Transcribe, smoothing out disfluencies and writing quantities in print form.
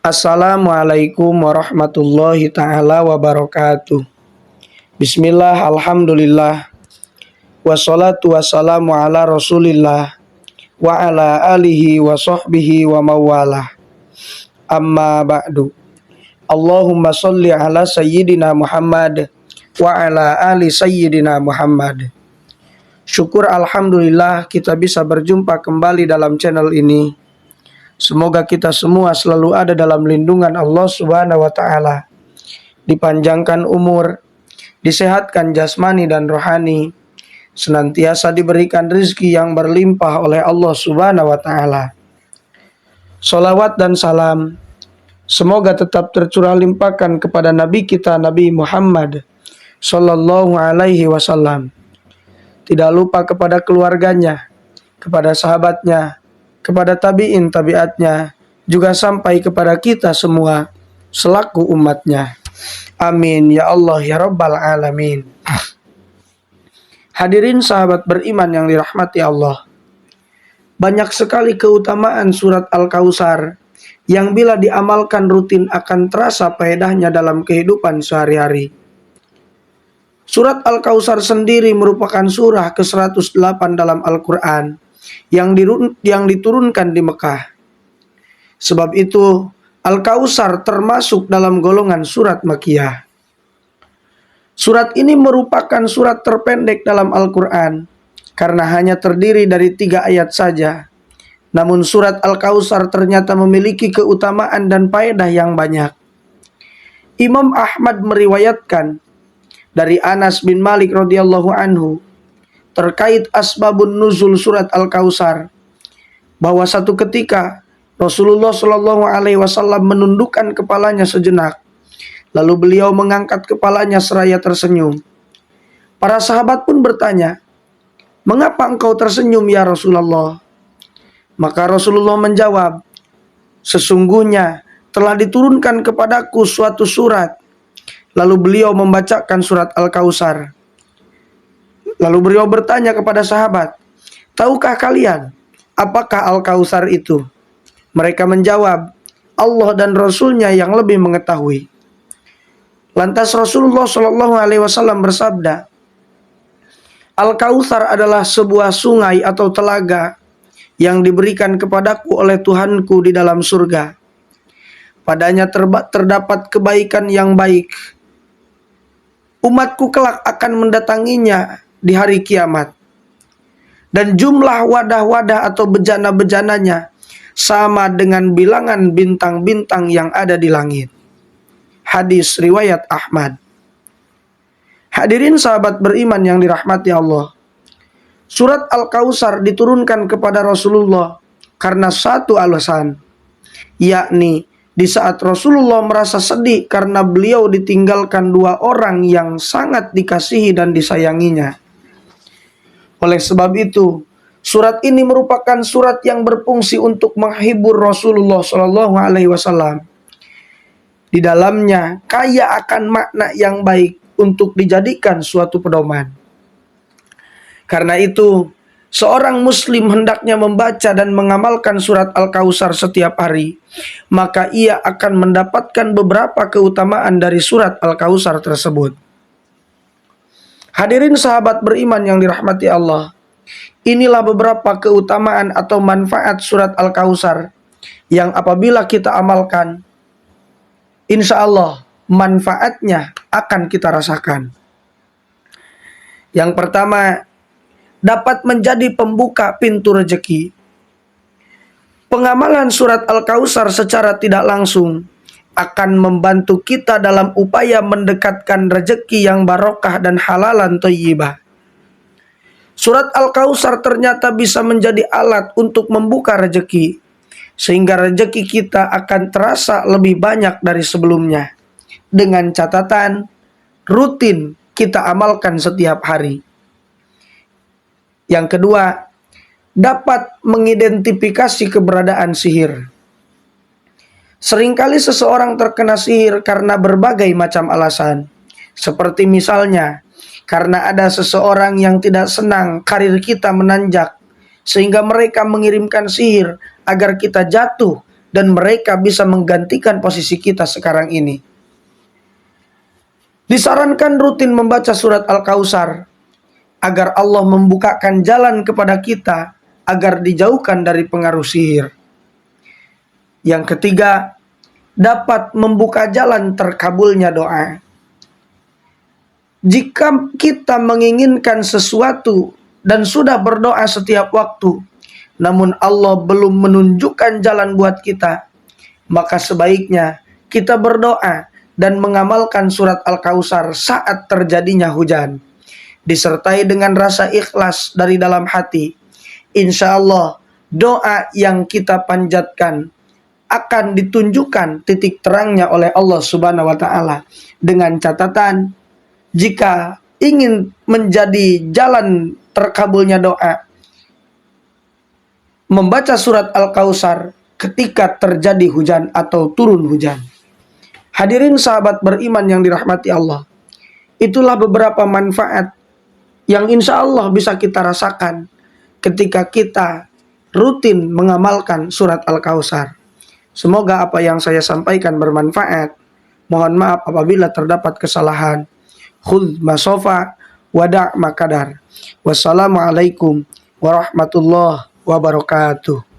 Assalamualaikum warahmatullahi taala wabarakatuh. Bismillah, alhamdulillah, wassalatu wassalamu ala rasulillah wa ala alihi wa sahbihi wa mawalah. Amma ba'du. Allahumma salli ala sayyidina Muhammad wa ala ali sayyidina Muhammad. Syukur alhamdulillah kita bisa berjumpa kembali dalam channel ini. Semoga kita semua selalu ada dalam lindungan Allah Subhanahu wa taala. Dipanjangkan umur, disehatkan jasmani dan rohani, senantiasa diberikan rezeki yang berlimpah oleh Allah Subhanahu wa taala. Salawat dan salam semoga tetap tercurah limpahkan kepada Nabi kita Nabi Muhammad sallallahu alaihi wasallam. Tidak lupa kepada keluarganya, kepada sahabatnya, kepada tabi'in tabi'atnya, juga sampai kepada kita semua selaku umatnya. Amin ya Allah ya Rabbal Alamin. Hadirin sahabat beriman yang dirahmati Allah, banyak sekali keutamaan surat Al-Kautsar yang bila diamalkan rutin akan terasa faedahnya dalam kehidupan sehari-hari. Surat Al-Kautsar sendiri merupakan surah ke-108 dalam Al-Quran yang diturunkan di Mekah. Sebab itu Al-Kautsar termasuk dalam golongan surat Makkiyah. Surat ini merupakan surat terpendek dalam Al-Quran karena hanya terdiri dari 3 ayat saja. Namun surat Al-Kautsar ternyata memiliki keutamaan dan faedah yang banyak. Imam Ahmad meriwayatkan dari Anas bin Malik radhiyallahu anhu terkait asbabun nuzul surat Al-Kautsar, bahwa satu ketika Rasulullah Shallallahu alaihi wasallam menundukkan kepalanya sejenak, lalu beliau mengangkat kepalanya seraya tersenyum. Para sahabat pun bertanya, "Mengapa engkau tersenyum ya Rasulullah?" Maka Rasulullah menjawab, "Sesungguhnya telah diturunkan kepadaku suatu surat." Lalu beliau membacakan surat Al-Kautsar. Lalu beliau bertanya kepada sahabat, "Tahukah kalian apakah Al-Kautsar itu?" Mereka menjawab, "Allah dan Rasulnya yang lebih mengetahui." Lantas Rasulullah Shallallahu alaihi wasallam bersabda, "Al-Kautsar adalah sebuah sungai atau telaga yang diberikan kepadaku oleh Tuhanku di dalam surga. Padanya terdapat kebaikan yang baik. Umatku kelak akan mendatanginya di hari kiamat. Dan jumlah wadah-wadah atau bejana-bejananya sama dengan bilangan bintang-bintang yang ada di langit." Hadis riwayat Ahmad. Hadirin sahabat beriman yang dirahmati Allah, surat Al-Kautsar diturunkan kepada Rasulullah karena satu alasan, yakni di saat Rasulullah merasa sedih karena beliau ditinggalkan 2 orang yang sangat dikasihi dan disayanginya. Oleh sebab itu, surat ini merupakan surat yang berfungsi untuk menghibur Rasulullah Shallallahu alaihi wasallam. Di dalamnya kaya akan makna yang baik untuk dijadikan suatu pedoman. Karena itu, seorang muslim hendaknya membaca dan mengamalkan surat Al-Kautsar setiap hari, maka ia akan mendapatkan beberapa keutamaan dari surat Al-Kautsar tersebut. Hadirin sahabat beriman yang dirahmati Allah, inilah beberapa keutamaan atau manfaat surat Al-Kautsar yang apabila kita amalkan, insya Allah manfaatnya akan kita rasakan. Yang pertama, dapat menjadi pembuka pintu rezeki. Pengamalan surat Al-Kautsar secara tidak langsung akan membantu kita dalam upaya mendekatkan rezeki yang barokah dan halalan thayyibah. Surat Al-Kautsar ternyata bisa menjadi alat untuk membuka rezeki, sehingga rezeki kita akan terasa lebih banyak dari sebelumnya. Dengan catatan, rutin kita amalkan setiap hari. Yang kedua, dapat mengidentifikasi keberadaan sihir. Seringkali seseorang terkena sihir karena berbagai macam alasan. Seperti misalnya, karena ada seseorang yang tidak senang karir kita menanjak, sehingga mereka mengirimkan sihir agar kita jatuh dan mereka bisa menggantikan posisi kita sekarang ini. Disarankan rutin membaca surat Al-Kautsar agar Allah membukakan jalan kepada kita agar dijauhkan dari pengaruh sihir. Yang ketiga, dapat membuka jalan terkabulnya doa. Jika kita menginginkan sesuatu dan sudah berdoa setiap waktu, namun Allah belum menunjukkan jalan buat kita, maka sebaiknya kita berdoa dan mengamalkan surat Al-Kautsar saat terjadinya hujan, disertai dengan rasa ikhlas dari dalam hati. Insya Allah doa yang kita panjatkan akan ditunjukkan titik terangnya oleh Allah Subhanahu wa Ta'ala. Dengan catatan, jika ingin menjadi jalan terkabulnya doa, membaca surat Al-Kautsar ketika terjadi hujan atau turun hujan. Hadirin sahabat beriman yang dirahmati Allah, itulah beberapa manfaat yang insya Allah bisa kita rasakan ketika kita rutin mengamalkan surat Al-Kautsar. Semoga apa yang saya sampaikan bermanfaat. Mohon maaf apabila terdapat kesalahan. Khudh ma shafa wada' ma qadar. Wassalamualaikum warahmatullahi wabarakatuh.